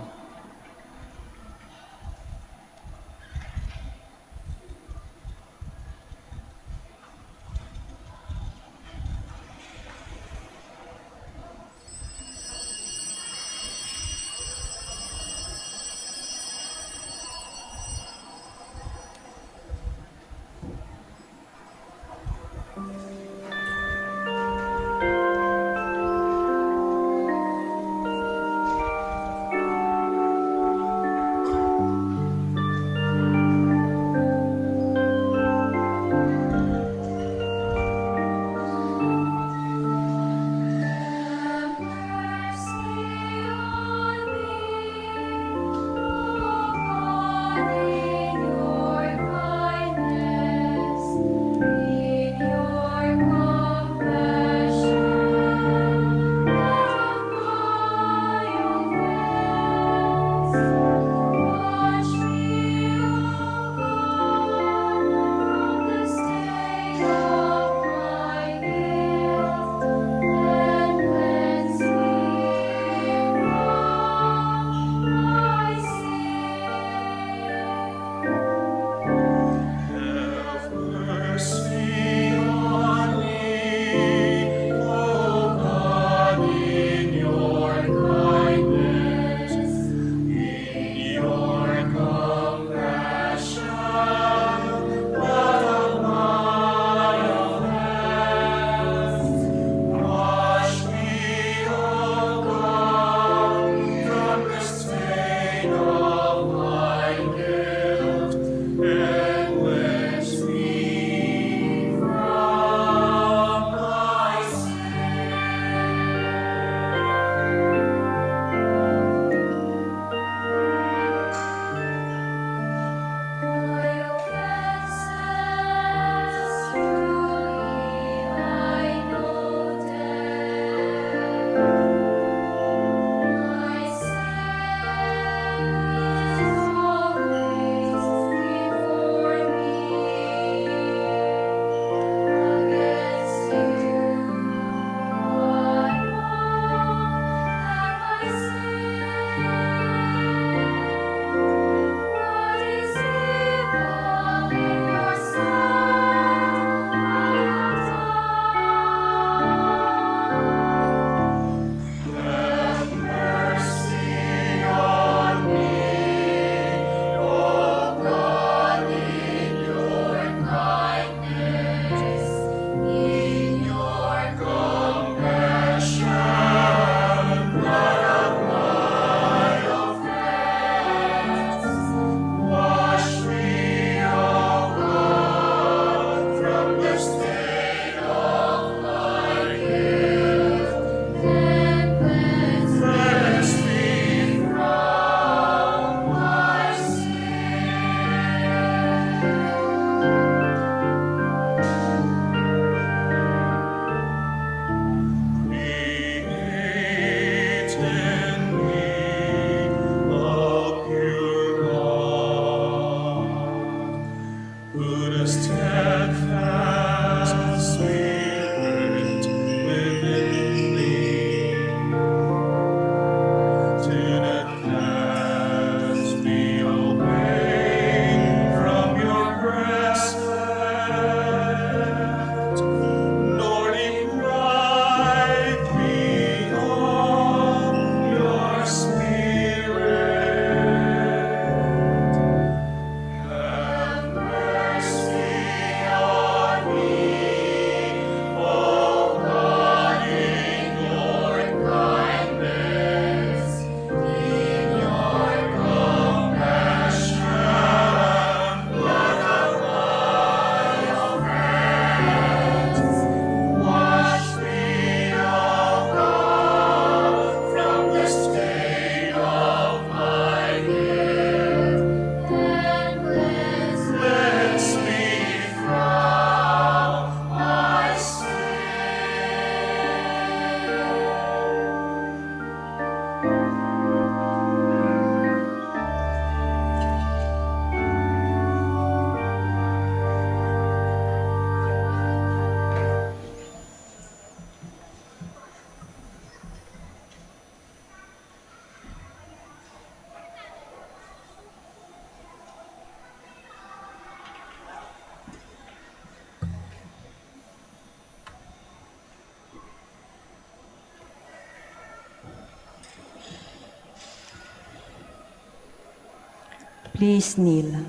[SPEAKER 3] Please kneel.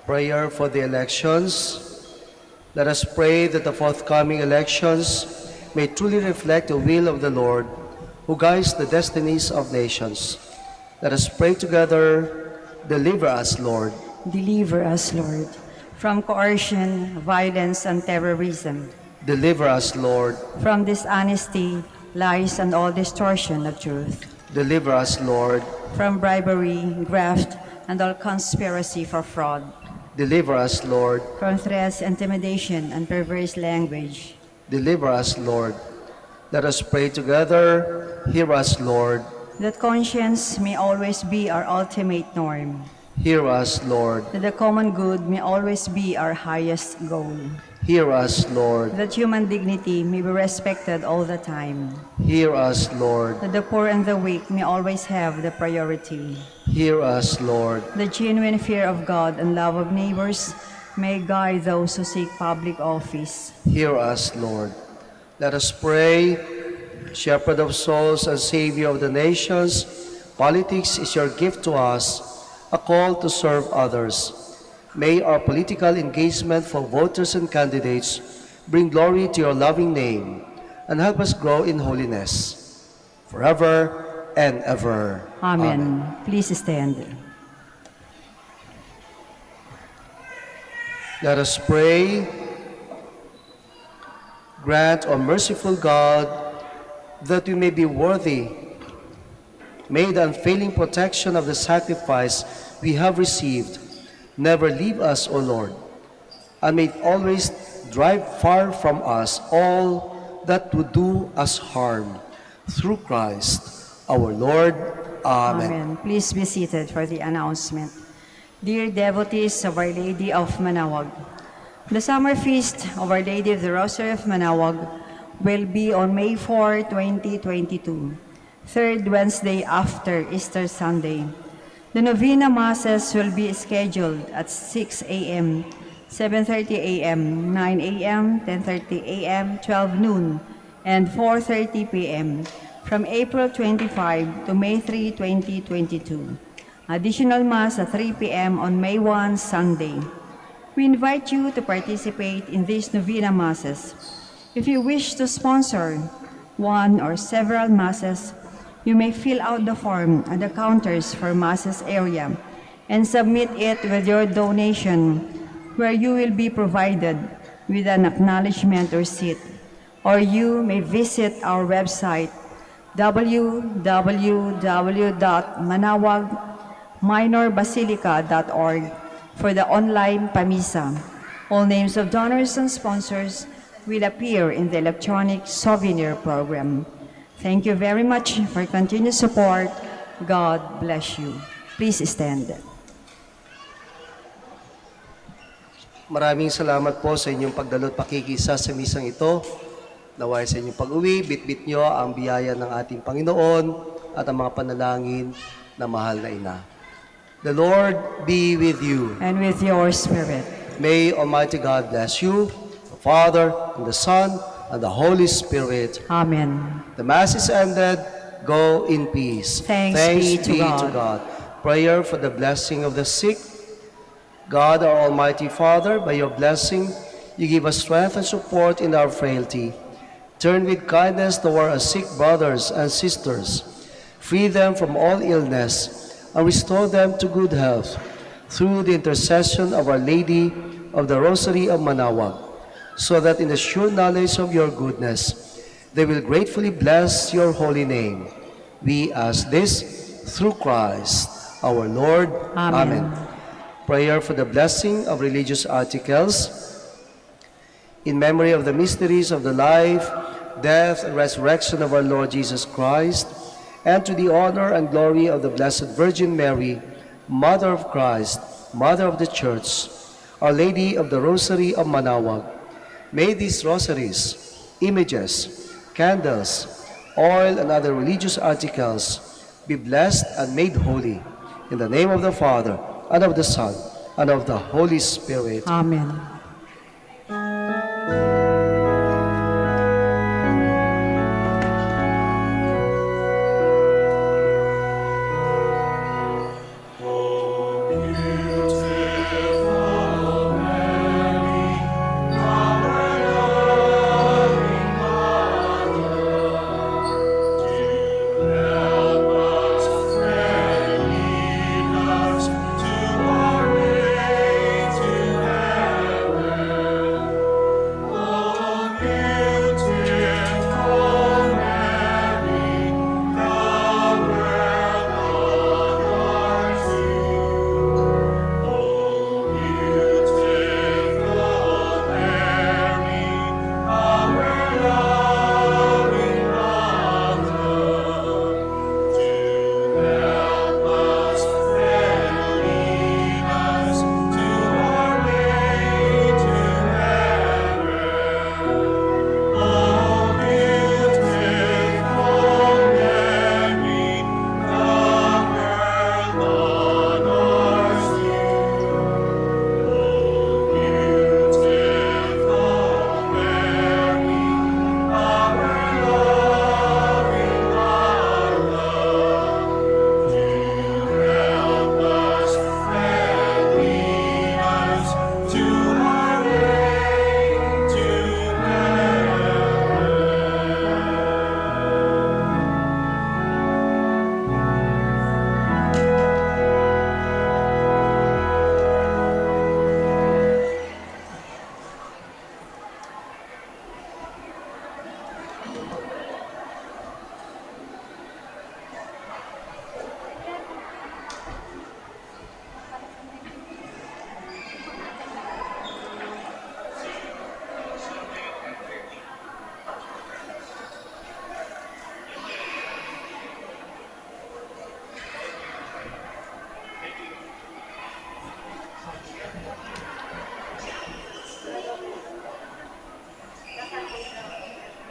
[SPEAKER 5] Prayer for the elections. Let us pray that the forthcoming elections may truly reflect the will of the Lord, who guides the destinies of nations. Let us pray together. Deliver us, Lord.
[SPEAKER 3] Deliver us, Lord, from coercion, violence, and terrorism,
[SPEAKER 5] Deliver us, Lord.
[SPEAKER 3] from dishonesty, lies, and all distortion of truth,
[SPEAKER 5] Deliver us, Lord.
[SPEAKER 3] from bribery, graft, and all conspiracy for fraud,
[SPEAKER 5] Deliver us, Lord.
[SPEAKER 3] from threats, intimidation, and perverse language.
[SPEAKER 5] Deliver us, Lord. Let us pray together. Hear us, Lord.
[SPEAKER 3] That conscience may always be our ultimate norm,
[SPEAKER 5] Hear us, Lord.
[SPEAKER 3] that the common good may always be our highest goal,
[SPEAKER 5] Hear us, Lord.
[SPEAKER 3] that human dignity may be respected all the time,
[SPEAKER 5] Hear us, Lord.
[SPEAKER 3] that the poor and the weak may always have the priority.
[SPEAKER 5] Hear us, Lord.
[SPEAKER 3] The genuine fear of God and love of neighbors may guide those who seek public office.
[SPEAKER 5] Hear us, Lord. Let us pray. Shepherd of souls and Savior of the nations, politics is your gift to us, a call to serve others. May our political engagement for voters and candidates bring glory to your loving name and help us grow in holiness forever and ever.
[SPEAKER 3] Amen. Please stand.
[SPEAKER 5] Let us pray. Grant, O merciful God, that we may be worthy. May the unfailing protection of the sacrifice we have received never leave us, O Lord, and may it always drive far from us all that would do us harm. Through Christ, our Lord. Amen.
[SPEAKER 3] Please be seated for the announcement. Dear devotees of Our Lady of Manaoag, the summer feast of Our Lady of the Rosary of Manaoag will be on May 4, 2022, third Wednesday after Easter Sunday. The novena masses will be scheduled at 6 a.m., 7:30 a.m., 9 a.m., 10:30 a.m., 12 noon, and 4:30 p.m. from April 25 to May 3, 2022. Additional Mass at 3 p.m. on May 1, Sunday. We invite you to participate in these novena masses. If you wish to sponsor one or several masses, you may fill out the form at the counters for masses area and submit it with your donation, where you will be provided with an acknowledgement receipt. Or you may visit our website www.manaoagminorbasilica.org for the online Pamisa. All names of donors and sponsors will appear in the electronic souvenir program. Thank you very much for continued support. God bless you. Please stand.
[SPEAKER 5] Maraming salamat po sa inyong pagdalo't pakikisa sa misang ito. Naway sa inyong pag-uwi, bitbit nyo ang biyaya ng ating Panginoon at ang mga panalangin na mahal na Ina. The Lord be with you.
[SPEAKER 3] And with your spirit.
[SPEAKER 5] May Almighty God bless you, the Father, and the Son, and the Holy Spirit.
[SPEAKER 3] Amen.
[SPEAKER 5] The Mass is ended. Go in peace.
[SPEAKER 3] Thanks be to God.
[SPEAKER 5] Prayer for the blessing of the sick. God, our Almighty Father, by your blessing, you give us strength and support in our frailty. Turn with kindness toward our sick brothers and sisters. Free them from all illness and restore them to good health through the intercession of Our Lady of the Rosary of Manaoag, so that in the sure knowledge of your goodness, they will gratefully bless your holy name. We ask this through Christ, our Lord.
[SPEAKER 3] Amen.
[SPEAKER 5] Prayer for the blessing of religious articles. In memory of the mysteries of the life, death, and resurrection of our Lord Jesus Christ, and to the honor and glory of the Blessed Virgin Mary, Mother of Christ, Mother of the Church, Our Lady of the Rosary of Manaoag, may these rosaries, images, candles, oil, and other religious articles be blessed and made holy. In the name of the Father, and of the Son, and of the Holy Spirit.
[SPEAKER 3] Amen.